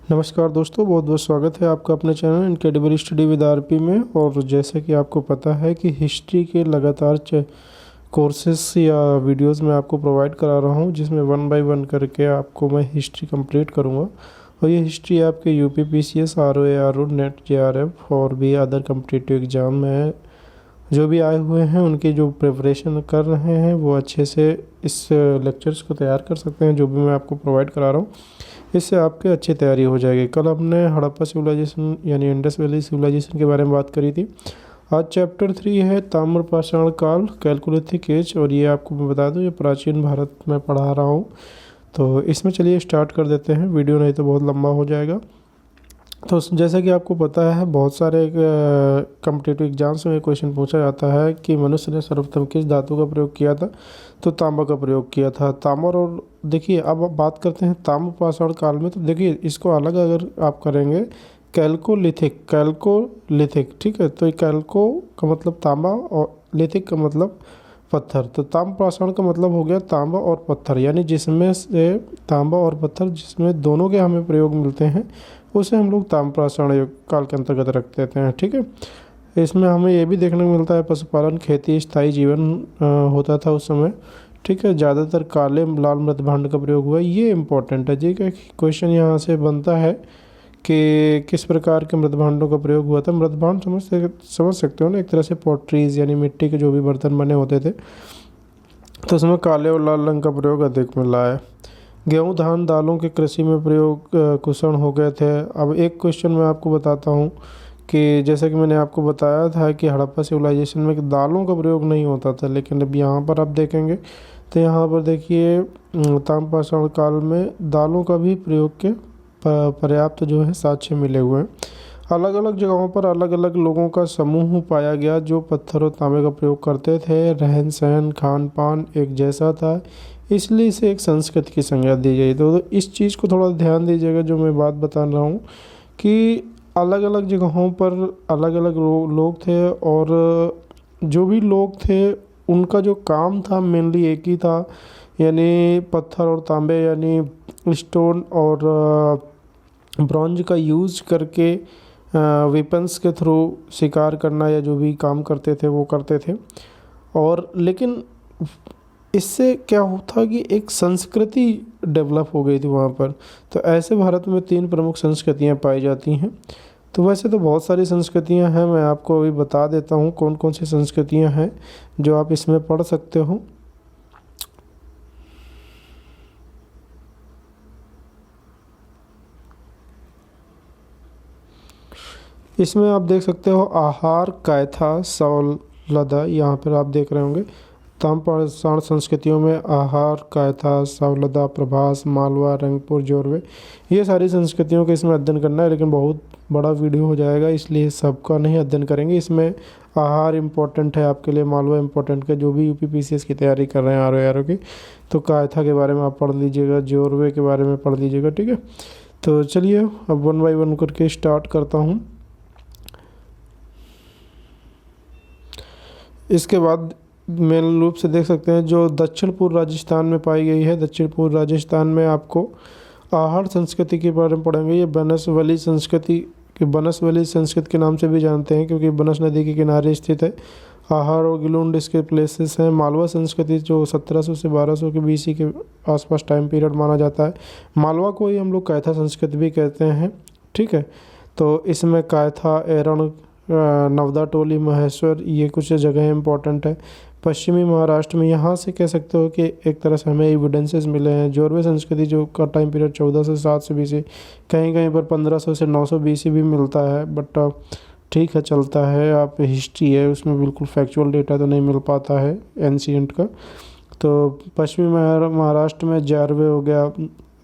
नमस्कार दोस्तों, बहुत बहुत स्वागत है आपका अपने channel incredible study with RP में। और जैसा कि आपको पता है कि हिस्ट्री के लगातार कोर्सेस या वीडियोस मैं आपको प्रोवाइड करा रहा हूं, जिसमें वन बाय वन करके आपको मैं हिस्ट्री कंप्लीट करूंगा। और ये हिस्ट्री आपके UP PCS, ROA, RO, net, JRF और भी अदर कम्पिटिटिव एग्ज़ाम में जो भी आए हुए हैं उनकी जो प्रिपरेशन कर रहे हैं वो अच्छे से इस लेक्चर्स को तैयार कर सकते हैं, जो भी मैं आपको प्रोवाइड करा रहा हूँ। इससे आपकी अच्छी तैयारी हो जाएगी। कल हमने हड़प्पा सिविलाइजेशन यानी इंडस वैली सिविलाइजेशन के बारे में बात करी थी। आज चैप्टर 3 है ताम्रपाषाण काल, कैलकुलिथिक एज। और ये आपको मैं बता दूं, ये प्राचीन भारत में पढ़ा रहा हूँ। तो इसमें चलिए स्टार्ट कर देते हैं, वीडियो नहीं तो बहुत लंबा हो जाएगा। तो जैसा कि आपको पता है, बहुत सारे कम्पिटिटिव एग्जाम्स में क्वेश्चन पूछा जाता है कि मनुष्य ने सर्वप्रथम किस धातु का प्रयोग किया था। तो तांबा का प्रयोग किया था। ताम्र। और देखिए, अब बात करते हैं ताम्रपाषाण काल में। तो देखिए, इसको अलग अगर आप करेंगे, कैलकोलिथिक, कैलकोलिथिक, ठीक है। तो ये कैलको का मतलब तांबा और लिथिक का मतलब पत्थर। तो ताम्रपाषाण का मतलब हो गया तांबा और पत्थर, यानी जिसमें से तांबा और पत्थर जिसमें दोनों के हमें प्रयोग मिलते हैं, उसे हम लोग ताम्रपाषाण युग काल के अंतर्गत रख देते हैं, ठीक है। इसमें हमें ये भी देखने को मिलता है पशुपालन, खेती, स्थायी जीवन होता था उस समय, ठीक है। ज़्यादातर काले लाल मृतभांड का प्रयोग हुआ, ये इम्पोर्टेंट है जी। का क्वेश्चन यहाँ से बनता है कि किस प्रकार के मृतभांडों का प्रयोग हुआ था। मृतभांड समझ सकते हो ना, एक तरह से पॉटरीज यानी मिट्टी के जो भी बर्तन बने होते थे, तो उसमें काले और लाल रंग का प्रयोग अधिक मिला है। गेहूँ, धान, दालों के कृषि में प्रयोग कुषण हो गए थे। अब एक क्वेश्चन मैं आपको बताता हूँ कि जैसा कि मैंने आपको बताया था कि हड़प्पा सिविलाइजेशन में दालों का प्रयोग नहीं होता था, लेकिन अब यहाँ पर आप देखेंगे तो यहाँ पर देखिए ताम्रपाषाण काल में दालों का भी प्रयोग के पर्याप्त जो है साक्ष्य मिले हुए हैं। अलग अलग जगहों पर अलग अलग लोगों का समूह पाया गया जो पत्थर और तांबे का प्रयोग करते थे। रहन सहन, खान पान एक जैसा था, इसलिए इसे एक संस्कृति की संज्ञा दी गई। तो इस चीज़ को थोड़ा ध्यान दीजिएगा, जो मैं बात बता रहा हूँ कि अलग अलग जगहों पर अलग अलग लोग थे, और जो भी लोग थे उनका जो काम था मेनली एक ही था, यानी पत्थर और तांबे यानी स्टोन और ब्रॉन्ज का यूज़ करके वेपन्स के थ्रू शिकार करना या जो भी काम करते थे वो करते थे। और लेकिन इससे क्या होता कि एक संस्कृति डेवलप हो गई थी वहाँ पर। तो ऐसे भारत में 3 प्रमुख संस्कृतियाँ पाई जाती हैं। तो वैसे तो बहुत सारी संस्कृतियाँ हैं, मैं आपको अभी बता देता हूँ कौन कौन सी संस्कृतियाँ हैं जो आप इसमें पढ़ सकते हो। इसमें आप देख सकते हो आहार, कायथा, सवलदा, यहाँ पर आप देख रहे होंगे। ताम्रपाषाण संस्कृतियों में आहार, कायथा, सवलदा, प्रभास, मालवा, रंगपुर, जोरवे, ये सारी संस्कृतियों का इसमें अध्ययन करना है, लेकिन बहुत बड़ा वीडियो हो जाएगा, इसलिए सबका नहीं अध्ययन करेंगे। इसमें आहार इम्पोर्टेंट है आपके लिए, मालवा इम्पोर्टेंट है जो भी यूपी पीसीएस की तैयारी कर रहे हैं आरओ की। तो कायथा के बारे में आप पढ़ लीजिएगा, जोरवे के बारे में पढ़ लीजिएगा, ठीक है। तो चलिए अब वन बाई वन करके स्टार्ट करता हूँ। इसके बाद मेन रूप से देख सकते हैं जो दक्षिण पूर्व राजस्थान में पाई गई है। दक्षिण पूर्व राजस्थान में आपको आहार संस्कृति के बारे में पढ़ेंगे। ये बनसवली संस्कृति, बनसवली संस्कृति के नाम से भी जानते हैं क्योंकि बनस नदी के किनारे स्थित है। आहार और गिलुंड इसके प्लेसेस हैं। मालवा संस्कृति जो 1700 से 1200 के बीसी के आसपास टाइम पीरियड माना जाता है। मालवा को ही हम लोग कायथा संस्कृति भी कहते हैं, ठीक है। तो इसमें कायथा, एरण, नवदा टोली, महेश्वर, ये कुछ जगह इंपॉर्टेंट है। पश्चिमी महाराष्ट्र में यहाँ से कह सकते हो कि एक तरह से हमें एविडेंसेस मिले हैं। जोरवे संस्कृति जो का टाइम पीरियड 1400 से 700 बीसी, कहीं कहीं पर 1500 से 900 बीसी भी मिलता है, बट ठीक है, चलता है। आप हिस्ट्री है, उसमें बिल्कुल फैक्चुअल डेटा तो नहीं मिल पाता है एंशिएंट का। तो पश्चिमी महाराष्ट्र में जारवे हो गया,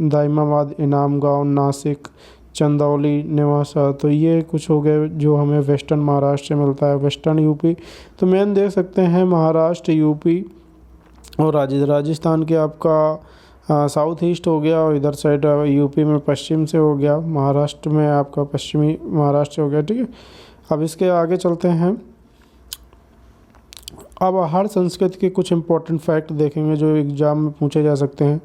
दाइमाबाद, इनाम गाँव, नासिक, चंदौली, नेवासा, तो ये कुछ हो गए जो हमें वेस्टर्न महाराष्ट्र से मिलता है। वेस्टर्न यूपी तो मेन देख सकते हैं महाराष्ट्र, यूपी और राजस्थान के आपका साउथ ईस्ट हो गया, और इधर साइड यूपी में पश्चिम से हो गया, महाराष्ट्र में आपका पश्चिमी महाराष्ट्र हो गया, ठीक है। अब इसके आगे चलते हैं। अब आहड़ संस्कृति के कुछ इम्पोर्टेंट फैक्ट देखेंगे जो एग्जाम में पूछे जा सकते हैं।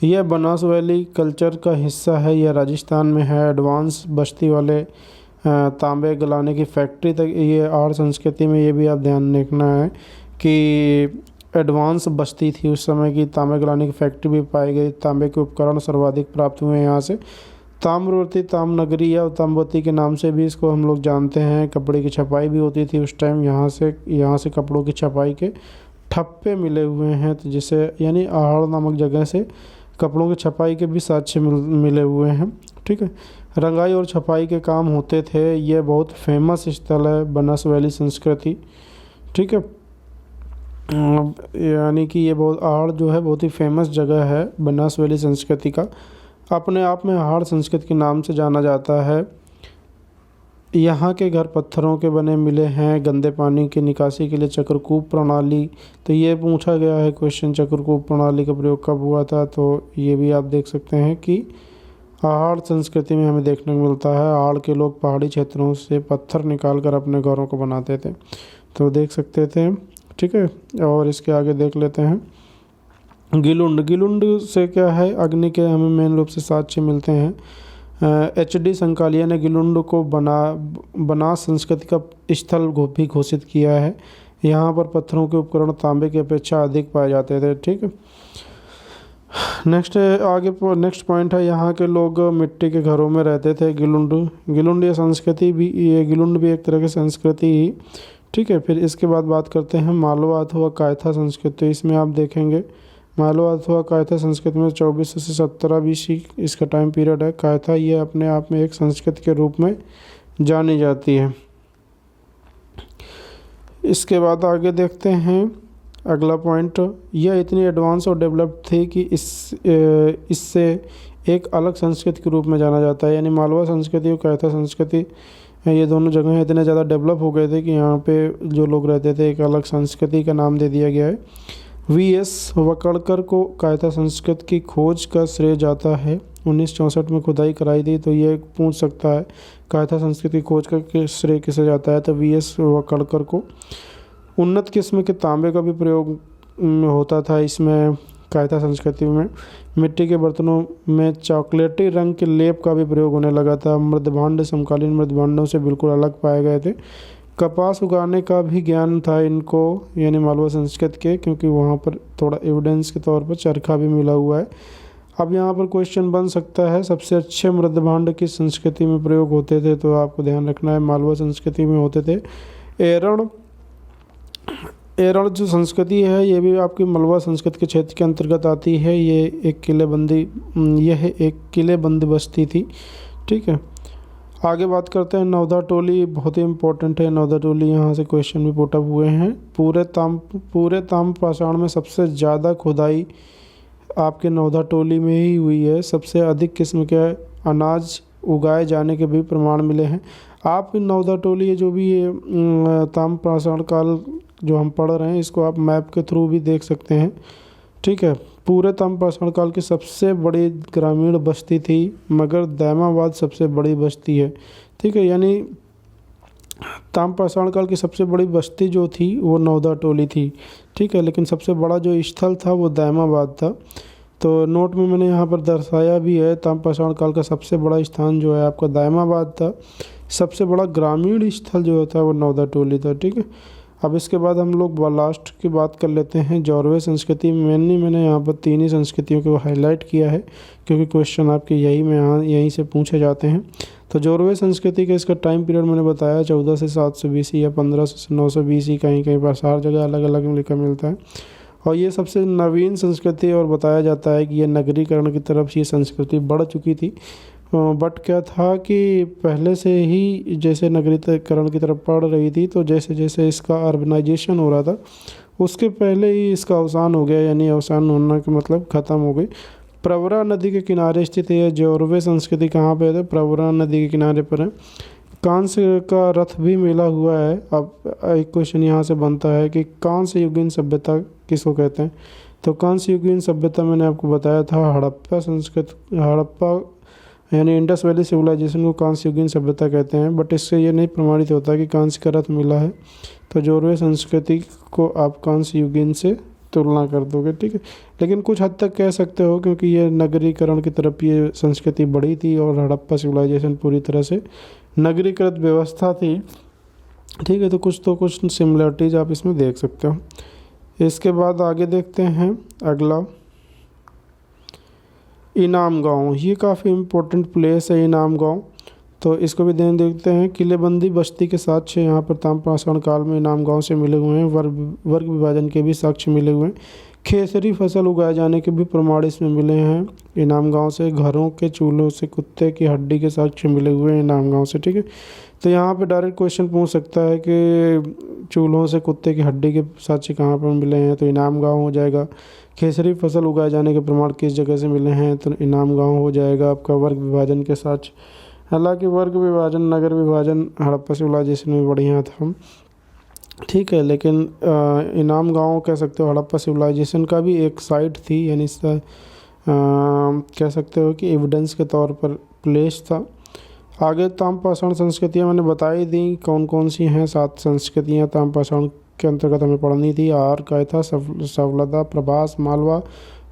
यह बनास वैली कल्चर का हिस्सा है, यह राजस्थान में है। एडवांस बस्ती वाले तांबे गलाने की फैक्ट्री तक ये आहड़ संस्कृति में, ये भी आप ध्यान रखना है कि एडवांस बस्ती थी उस समय की। तांबे गलाने की फैक्ट्री भी पाई गई। तांबे के उपकरण सर्वाधिक प्राप्त हुए यहाँ से। ताम्रवती, ताम्रनगरी या ताम्रवती के नाम से भी इसको हम लोग जानते हैं। कपड़े की छपाई भी होती थी उस टाइम। यहाँ से कपड़ों की छपाई के ठप्पे मिले हुए हैं, तो जिसे यानी आहड़ नामक जगह से कपड़ों की छपाई के भी साक्ष्य मिले हुए हैं। ठीक है, रंगाई और छपाई के काम होते थे। ये बहुत फेमस स्थल है बनास वैली संस्कृति। ठीक है, यानी कि ये बहुत आहड़ जो है बहुत ही फेमस जगह है बनास वैली संस्कृति का। अपने आप में आहड़ संस्कृति के नाम से जाना जाता है। यहाँ के घर पत्थरों के बने मिले हैं। गंदे पानी की निकासी के लिए चक्रकूप प्रणाली, तो ये पूछा गया है क्वेश्चन, चक्रकूप प्रणाली का प्रयोग कब हुआ था, तो ये भी आप देख सकते हैं कि आहड़ संस्कृति में हमें देखने को मिलता है। आहड़ के लोग पहाड़ी क्षेत्रों से पत्थर निकाल कर अपने घरों को बनाते थे, तो देख सकते थे। ठीक है, और इसके आगे देख लेते हैं गिलुंड। गिलुंड से क्या है, अग्नि के हमें मेन रूप से साक्ष्य मिलते हैं। HD संकालिया ने गिलुंड को बनास संस्कृति का स्थल भी घोषित किया है। यहाँ पर पत्थरों के उपकरण तांबे की अपेक्षा अधिक पाए जाते थे। ठीक है, नेक्स्ट पॉइंट है, यहाँ के लोग मिट्टी के घरों में रहते थे। गिलुंड ये संस्कृति भी, ये गिलुंड भी एक तरह की संस्कृति ही। ठीक है, फिर इसके बाद बात करते हैं मालवा अथवा कायथा संस्कृति। इसमें आप देखेंगे मालवा अथवा कायथा संस्कृति में 2400 से 17 BC इसका टाइम पीरियड है। कायथा ये अपने आप में एक संस्कृति के रूप में जानी जाती है। इसके बाद आगे देखते हैं अगला पॉइंट। यह इतनी एडवांस और डेवलप्ड थी कि इससे एक अलग संस्कृति के रूप में जाना जाता है। यानी मालवा संस्कृति और कायथा संस्कृति, ये दोनों जगह इतने ज़्यादा डेवलप हो गए थे कि यहाँ पे जो लोग रहते थे एक अलग संस्कृति का नाम दे दिया गया है। VS वकड़कर को कायथा संस्कृति की खोज का श्रेय जाता है। 1964 में खुदाई कराई थी, तो ये पूछ सकता है कायथा संस्कृति की खोज का श्रेय किसे जाता है, तो VS वकड़कर को। उन्नत किस्म के तांबे का भी प्रयोग होता था इसमें कायथा संस्कृति में। मिट्टी के बर्तनों में चॉकलेटी रंग के लेप का भी प्रयोग होने लगा था। मृदभांड समकालीन मृदभांडों से बिल्कुल अलग पाए गए थे। कपास उगाने का भी ज्ञान था इनको, यानी मालवा संस्कृति के, क्योंकि वहाँ पर थोड़ा एविडेंस के तौर पर चरखा भी मिला हुआ है। अब यहाँ पर क्वेश्चन बन सकता है सबसे अच्छे मृदभांड किस संस्कृति में प्रयोग होते थे, तो आपको ध्यान रखना है मालवा संस्कृति में होते थे। एरण जो संस्कृति है ये भी आपकी मालवा संस्कृति के क्षेत्र के अंतर्गत आती है। यह एक किलेबंदी बस्ती थी। ठीक है, आगे बात करते हैं नवदा टोली, बहुत ही इंपॉर्टेंट है नवदा टोली। यहाँ से क्वेश्चन भी पुट अप हुए हैं। पूरे ताम्रपाषाण में सबसे ज़्यादा खुदाई आपके नवदा टोली में ही हुई है। सबसे अधिक किस्म के अनाज उगाए जाने के भी प्रमाण मिले हैं। आप नवदा टोली जो भी ये ताम्रपाषाण काल जो हम पढ़ रहे हैं इसको आप मैप के थ्रू भी देख सकते हैं। ठीक है, पूरे ताम्रपाषाण काल की सबसे बड़ी ग्रामीण बस्ती थी, मगर दैमाबाद सबसे बड़ी बस्ती है। ठीक है, यानी ताम्रपाषाण काल की सबसे बड़ी बस्ती जो थी वो नवदा टोली थी। ठीक है, लेकिन सबसे बड़ा जो स्थल था वो दैमाबाद था। तो नोट में मैंने यहाँ पर दर्शाया भी है, ताम्रपाषाण काल का सबसे बड़ा स्थान जो है आपका दैमाबाद था। सबसे बड़ा ग्रामीण स्थल जो था वो नवदा टोली था। ठीक है, अब इसके बाद हम लोग लास्ट की बात कर लेते हैं जौरवे संस्कृति। मैंने यहाँ पर 3 ही संस्कृतियों को हाईलाइट किया है क्योंकि क्वेश्चन आपके यहीं से पूछे जाते हैं। तो जौरवे संस्कृति का इसका टाइम पीरियड मैंने बताया 14 से 700 BC या 1500 से 900 BC, कहीं पर हर जगह अलग अलग लिखा मिलता है। और ये सबसे नवीन संस्कृति और बताया जाता है कि ये नगरीकरण की तरफ ये संस्कृति बढ़ चुकी थी। बट क्या था कि पहले से ही जैसे नगरीकरण की तरफ बढ़ रही थी, तो जैसे जैसे इसका अर्बनाइजेशन हो रहा था उसके पहले ही इसका अवसान हो गया, यानी अवसान होना का मतलब ख़त्म हो गई। प्रवरा नदी के किनारे स्थित है जौरवे संस्कृति। कहाँ पे है? प्रवरा नदी के किनारे पर है। कांस्य का रथ भी मिला हुआ है। अब एक क्वेश्चन यहाँ से बनता है कि कांस्य युगीन सभ्यता किसको कहते हैं? तो कांस्य युगीन सभ्यता मैंने आपको बताया था हड़प्पा संस्कृति, हड़प्पा यानी इंडस वैली सिविलाइजेशन को कांस्य युगीन सभ्यता कहते हैं, बट इससे ये नहीं प्रमाणित होता कि कांस्य का रथ मिला है। तो जोरवे संस्कृति को आप कांस्य युगीन से तुलना कर दोगे, ठीक है। लेकिन कुछ हद तक कह सकते हो, क्योंकि ये नगरीकरण की तरफ ये संस्कृति बढ़ी थी और हड़प्पा सिविलाइजेशन पूरी तरह से नगरीकृत व्यवस्था थी, ठीक है। तो कुछ सिमिलरिटीज़ आप इसमें देख सकते हो। इसके बाद आगे देखते हैं अगला, इनाम गांव। ये काफ़ी इम्पोर्टेंट प्लेस है इनाम गांव, तो इसको भी ध्यान देखते हैं। किलेबंदी बस्ती के साक्ष्य यहाँ पर ताम्रपाषाण काल में इनाम गांव से मिले हुए हैं। वर्ग विभाजन के भी साक्ष्य मिले हुए हैं। खेसरी फसल उगाए जाने के भी प्रमाण इसमें मिले हैं इनाम गांव से। घरों के चूल्हों से कुत्ते की हड्डी के साक्ष्य मिले हुए हैं इनाम गांव से, ठीक है। तो यहाँ पे डायरेक्ट क्वेश्चन पूछ सकता है कि चूल्हों से कुत्ते की हड्डी के साक्ष्य कहाँ पर मिले हैं, तो इनाम गांव हो जाएगा। खेसरी फसल उगाए जाने के प्रमाण किस जगह से मिले हैं, तो इनाम गांव हो जाएगा आपका। वर्ग विभाजन के साक्ष्य, हालांकि वर्ग विभाजन नगर विभाजन हड़प्पा सिविलाइजेशन में बढ़िया था, ठीक है। लेकिन इनाम गांव कह सकते हो हड़प्पा सिविलाइजेशन का भी एक साइट थी, यानी इसका कह सकते हो कि एविडेंस के तौर पर प्लेस था। आगे ताम्रपाषाण संस्कृतियाँ मैंने बताई दी कौन कौन सी हैं। 7 संस्कृतियाँ ताम्रपाषाण के अंतर्गत हमें पढ़नी थी। आर कायथा, सवलदा, प्रभास, मालवा,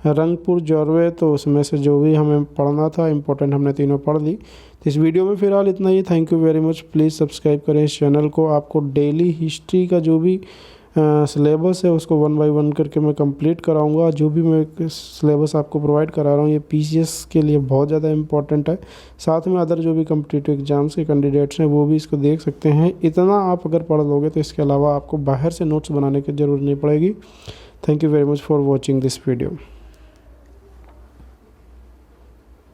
रंगपुर, जोरवे। तो उसमें से जो भी हमें पढ़ना था इम्पोर्टेंट हमने तीनों पढ़ ली। तो इस वीडियो में फ़िलहाल इतना ही। Thank you very much. Please subscribe करें इस चैनल को। आपको डेली हिस्ट्री का जो भी सिलेबस है उसको 1 बाय 1 करके मैं कंप्लीट कराऊंगा। जो भी मैं सिलेबस आपको प्रोवाइड करा रहा हूँ ये पीसीएस के लिए बहुत ज़्यादा इंपॉर्टेंट है। साथ में अदर जो भी कॉम्पिटिटिव एग्जाम्स के कैंडिडेट्स हैं वो भी इसको देख सकते हैं। इतना आप अगर पढ़ लोगे तो इसके अलावा आपको बाहर से नोट्स बनाने की ज़रूरत नहीं पड़ेगी। Thank you very much for watching this video.